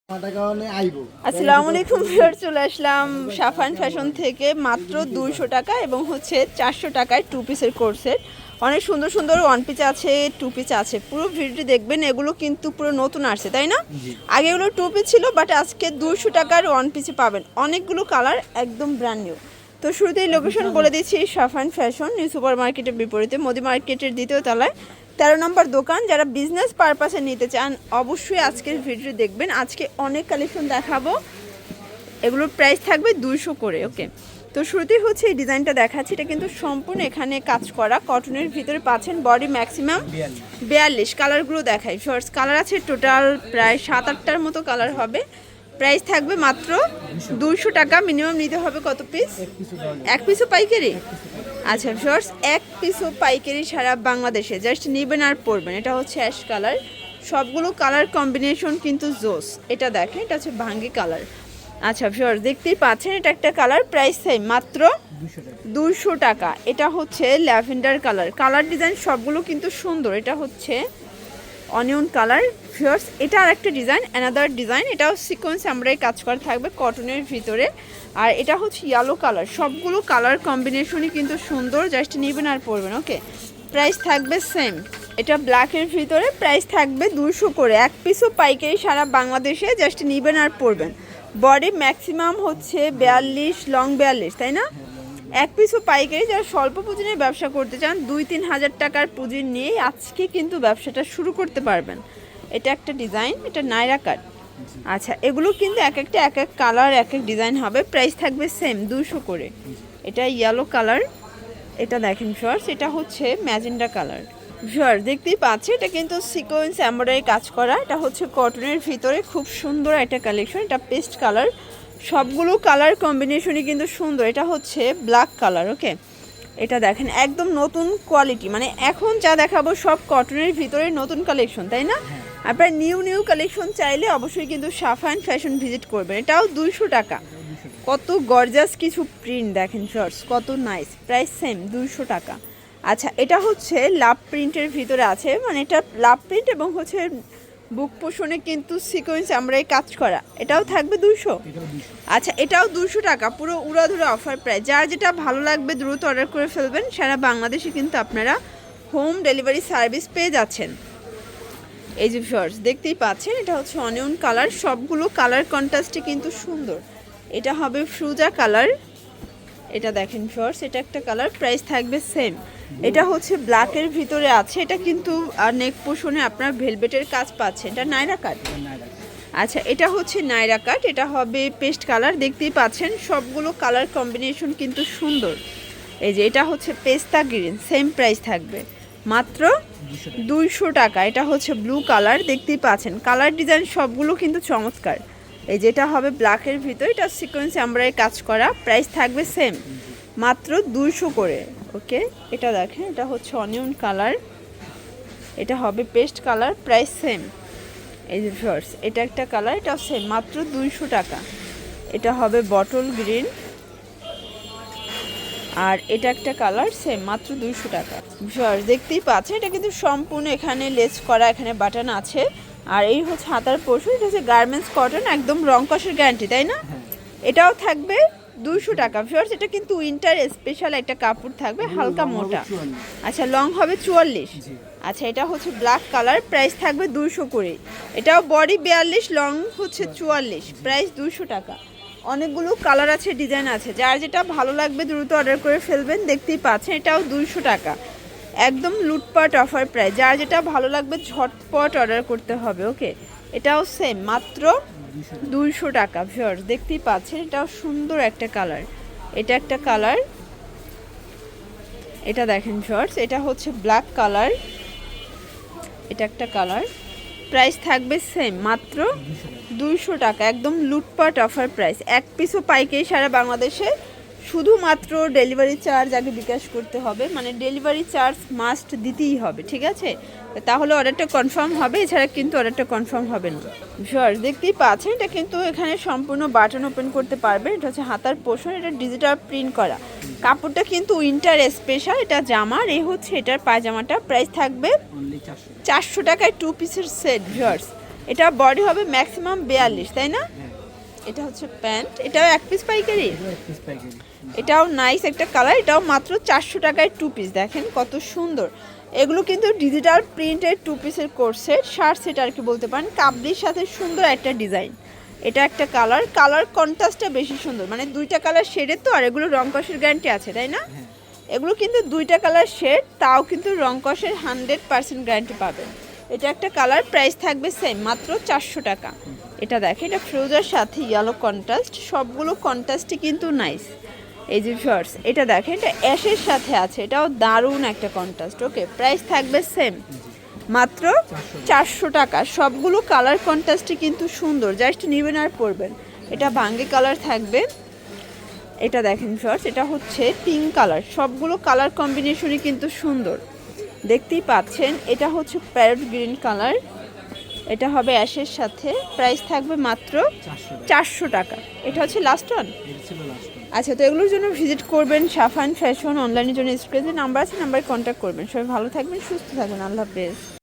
আসসালামু আলাইকুম ভিউয়ার, চলে আসলাম সাফান ফ্যাশন থেকে মাত্র 200 টাকা এবং হচ্ছে 400 টাকায় টু পিসের কোর্সের অনেক সুন্দর সুন্দর ওয়ান পিস আছে, টু পিস আছে। পুরো ভিডিওটি দেখবেন, এগুলো কিন্তু পুরো নতুন আসছে, তাই না? আগে এগুলো টু পিস ছিল, বাট আজকে 200 টাকার ওয়ান পিসে পাবেন অনেকগুলো কালার, একদম ব্র্যান্ড নিউ। তো শুরুতেই লোকেশন বলে দিচ্ছি, সাফান ফ্যাশন নিউ সুপার মার্কেটের বিপরীতে মোদি মার্কেটের দ্বিতীয় তলায় 13 নম্বর দোকান। যারা বিজনেস পারপাসে নিতে চান অবশ্যই আজকের ভিডিও দেখবেন। আজকে অনেক কালেকশন দেখাবো, এগুলোর প্রাইস থাকবে 200 করে। ওকে, তো শুরুতেই হচ্ছে এই ডিজাইনটা দেখাচ্ছি। এটা কিন্তু সম্পূর্ণ এখানে কাজ করা, কটনের ভিতরে পাচ্ছেন। Body maximum 42। কালারগুলো দেখাই, শর্টস কালার আছে টোটাল প্রায় 7-8টার মতো কালার হবে। প্রাইস থাকবে মাত্র 200 টাকা। মিনিমাম নিতে হবে কত পিস? এক পিসও পাইকারি? আচ্ছা শর্টস, এক পিসও পাইকারি সারা বাংলাদেশে, জাস্ট নেবেন আর পরবেন। এটা হচ্ছে অ্যাশ কালার, সবগুলো কালার কম্বিনেশন কিন্তু জোস। এটা দেখেন, এটা হচ্ছে ভাঙ্গি কালার। আচ্ছা শর্টস দেখতেই পাচ্ছেন, এটা একটা কালার, প্রাইস সেম মাত্র 200 টাকা। এটা হচ্ছে ল্যাভেন্ডার কালার, কালার ডিজাইন সবগুলো কিন্তু সুন্দর। এটা হচ্ছে অনিয়ন কালার ভিউয়ার্স, এটা আর একটা ডিজাইন, অ্যানাদার ডিজাইন। এটাও সিকোয়েন্স আমরাই কাজ করা থাকবে কটনের ভিতরে। আর এটা হচ্ছে ইয়েলো কালার, সবগুলো কালার কম্বিনেশনই কিন্তু সুন্দর, জাস্ট নেবেন আর পরবেন। ওকে, প্রাইস থাকবে সেম। এটা ব্ল্যাকের ভিতরে, প্রাইস থাকবে 200 করে। এক পিসও পাইকারি সারা বাংলাদেশে, জাস্ট নেবেন আর পরবেন। বডি ম্যাক্সিমাম হচ্ছে 42, লং 42, তাই না? এক পিসও পাইকারি। যারা স্বল্প পুঁজি নিয়ে ব্যবসা করতে চান, 2-3 হাজার টাকার পুঁজি নিয়ে আজকে কিন্তু ব্যবসাটা শুরু করতে পারবেন। এটা একটা ডিজাইন, এটা নাইরা কাট। আচ্ছা, এগুলো কিন্তু এক একটা এক এক কালার, এক এক ডিজাইন হবে। প্রাইস থাকবে সেম 200 করে। এটা ইয়েলো কালার, এটা দেখেন শর্টস, এটা হচ্ছে ম্যাজেন্ডা কালার। শর্টস দেখতেই পাচ্ছি, এটা কিন্তু সিকোয়েন্স এমব্রয়ডারি কাজ করা। এটা হচ্ছে কটনের ভিতরে, খুব সুন্দর একটা কালেকশন। এটা পেস্ট কালার, সবগুলো কালার কম্বিনেশনই কিন্তু সুন্দর। এটা হচ্ছে ব্ল্যাক কালার। ওকে, এটা দেখেন একদম নতুন কোয়ালিটি, মানে এখন যা দেখাবো সব কটনের ভিতরে নতুন কালেকশন, তাই না? আপনার নিউ নিউ কালেকশন চাইলে অবশ্যই কিন্তু সাফান ফ্যাশন ভিজিট করবেন। এটাও 200 টাকা। কত গর্জাস কিছু প্রিন্ট দেখেন শর্টস, কত নাইস। প্রাইস সেম 200 টাকা। আচ্ছা, এটা হচ্ছে লাভ প্রিন্টের ভিতরে আছে, মানে এটা লাভ প্রিন্ট এবং হচ্ছে বুক পোষণে কিন্তু সিকোয়েন্স আমরাই কাজ করা। এটাও থাকবে 200। আচ্ছা, এটাও 200 টাকা, পুরো উড়াধুরা অফার প্রাইস। যার যেটা ভালো লাগবে দ্রুত অর্ডার করে ফেলবেন। সারা বাংলাদেশে কিন্তু আপনারা হোম ডেলিভারি সার্ভিস পেয়ে যাচ্ছেন। এই যে শর্টস দেখতেই পাচ্ছেন, এটা হচ্ছে অনিয়ন কালার, সবগুলো কালার কন্ট্রাস্টে কিন্তু সুন্দর। এটা হবে ফ্রুজা কালার। এটা দেখেন শর্টস, এটা একটা কালার, প্রাইস থাকবে সেম। এটা হচ্ছে ব্ল্যাকের ভিতরে আছে, এটা কিন্তু নেক পোষণে আপনার ভেলভেটের কাজ পাচ্ছে। এটা নাইরা কাট। আচ্ছা, এটা হচ্ছে নাইরা কাট, এটা হবে পেস্ট কালার। দেখতেই পাচ্ছেন সবগুলো কালার কম্বিনেশন কিন্তু সুন্দর। এই যে এটা হচ্ছে পেস্তা গ্রিন, সেম প্রাইস থাকবে মাত্র 200 টাকা। এটা হচ্ছে ব্লু কালার, দেখতেই পাচ্ছেন কালার ডিজাইন সবগুলো কিন্তু চমৎকার। এই যেটা হবে ব্ল্যাকের ভিতর, এটা সিকোয়েন্স আমরাই কাজ করা। প্রাইস থাকবে সেম মাত্র 200 করে। ওকে, এটা দেখেন, এটা হচ্ছে অনিয়ন কালার, এটা হবে পেস্ট কালার, প্রাইস সেম। এই যে শর্টস, এটা একটা কালার, এটা সেম মাত্র 200 টাকা। এটা হবে বটল গ্রিন, আর এটা একটা কালার, সেম মাত্র 200 টাকা। শর্টস দেখতেই পাচ্ছেন, এটা কিন্তু সম্পূর্ণ এখানে লেস করা, এখানে বাটন আছে। আর এই হচ্ছে হাতার পোর্শন, এটা হচ্ছে গার্মেন্টস কটন, একদম রং কষের গ্যারান্টি, তাই না? এটাও থাকবে 200 টাকা। শর্টস এটা কিন্তু উইন্টার স্পেশাল একটা কাপড় থাকবে, হালকা মোটা। আচ্ছা, লং হবে 44। আচ্ছা, এটা হচ্ছে ব্ল্যাক কালার, প্রাইস থাকবে 200 করে। এটাও বডি 42, লং হচ্ছে 44, প্রাইস 200 টাকা। অনেকগুলো কালার আছে, ডিজাইন আছে, যার যেটা ভালো লাগবে দ্রুত অর্ডার করে ফেলবেন। দেখতেই পাচ্ছেন এটাও 200 টাকা, একদম লুটপাট অফার প্রাইস। যার যেটা ভালো লাগবে ঝটপট অর্ডার করতে হবে। ওকে, এটাও সেম মাত্র 200 টাকা। ভিউয়ার্স দেখতেই পাচ্ছেন, এটাও সুন্দর একটা কালার, এটা একটা কালার। এটা দেখেন শর্টস, এটা হচ্ছে ব্ল্যাক কালার, এটা একটা কালার। প্রাইস থাকবে সেম মাত্র 200 টাকা, একদম লুটপাট অফার প্রাইস। এক পিসও পাইকারি সারা বাংলাদেশে, শুধুমাত্র ডেলিভারি চার্জ আগে বিকাশ করতে হবে, মানে ডেলিভারি চার্জ মাস্ট দিতেই হবে, ঠিক আছে? তাহলে অর্ডারটা কনফার্ম হবে, এছাড়া কিন্তু অর্ডারটা কনফার্ম হবে না। শর্টস দেখতেই পাচ্ছেন, এটা কিন্তু এখানে সম্পূর্ণ বাটন ওপেন করতে পারবেন। এটা হচ্ছে হাতার পোর্শন, এটা ডিজিটাল প্রিন্ট করা, কাপড়টা কিন্তু উইন্টার স্পেশাল। এটা জামার, এই হচ্ছে এটার পায়জামাটা। প্রাইস থাকবে 400 টাকায় টু পিসের সেট। ভিউয়ার্স এটা বডি হবে ম্যাক্সিমাম 42, তাই না? এটা হচ্ছে প্যান্ট, এটাও এক পিস পাইকারি। এটাও নাইস একটা কালার, এটাও মাত্র 400 টাকায় 2 পিস। দেখেন কত সুন্দর, এগুলো কিন্তু ডিজিটাল প্রিন্টের 2 পিসের কোর্স সেট, শার্ট সেট আর কি বলতে পারেন। কাবলির সাথে সুন্দর একটা ডিজাইন। এটা একটা কালার কন্ট্রাস্টটা বেশি সুন্দর, মানে দুইটা কালার শেডের তো, আর এগুলো রং কষের গ্যারান্টি আছে, তাই না? এগুলো কিন্তু দুইটা কালার শেড, তাও কিন্তু রং কষের 100% গ্যারান্টি পাবেন। এটা একটা কালার, প্রাইস থাকবে সেম, মাত্র 400 টাকা। এটা দেখেন, এটা ফ্রোজার সাথে ইয়েলো কন্ট্রাস্ট, সবগুলো কন্ট্রাস্টই কিন্তু নাইস। এই যে শর্টস, এটা দেখেন, এটা অ্যাশের সাথে আছে, এটাও দারুণ একটা কন্ট্রাস্ট। ওকে, প্রাইস থাকবে সেম, মাত্র 400 টাকা। সবগুলো কালার কন্ট্রাস্টই কিন্তু সুন্দর, জাস্ট নেবেন আর পরবেন। এটা ভাঙ্গে কালার থাকবে। এটা দেখেন শর্টস, এটা হচ্ছে পিঙ্ক কালার, সবগুলো কালার কম্বিনেশনই কিন্তু সুন্দর, দেখতেই পাচ্ছেন। এটা হচ্ছে প্যারট গ্রিন কালার, এটা হবে অ্যাশের সাথে, প্রাইস থাকবে মাত্র 400 টাকা। এটা হচ্ছে লাস্ট ওয়ান। আচ্ছা, তো এগুলোর জন্য ভিজিট করবেন সাফান ফ্যাশন, অনলাইনের জন্য স্ক্রিনে নাম্বার আছে, নাম্বারে কন্ট্যাক্ট করবেন। সবাই ভালো থাকবেন, সুস্থ থাকবেন, আল্লাহ হাফেজ।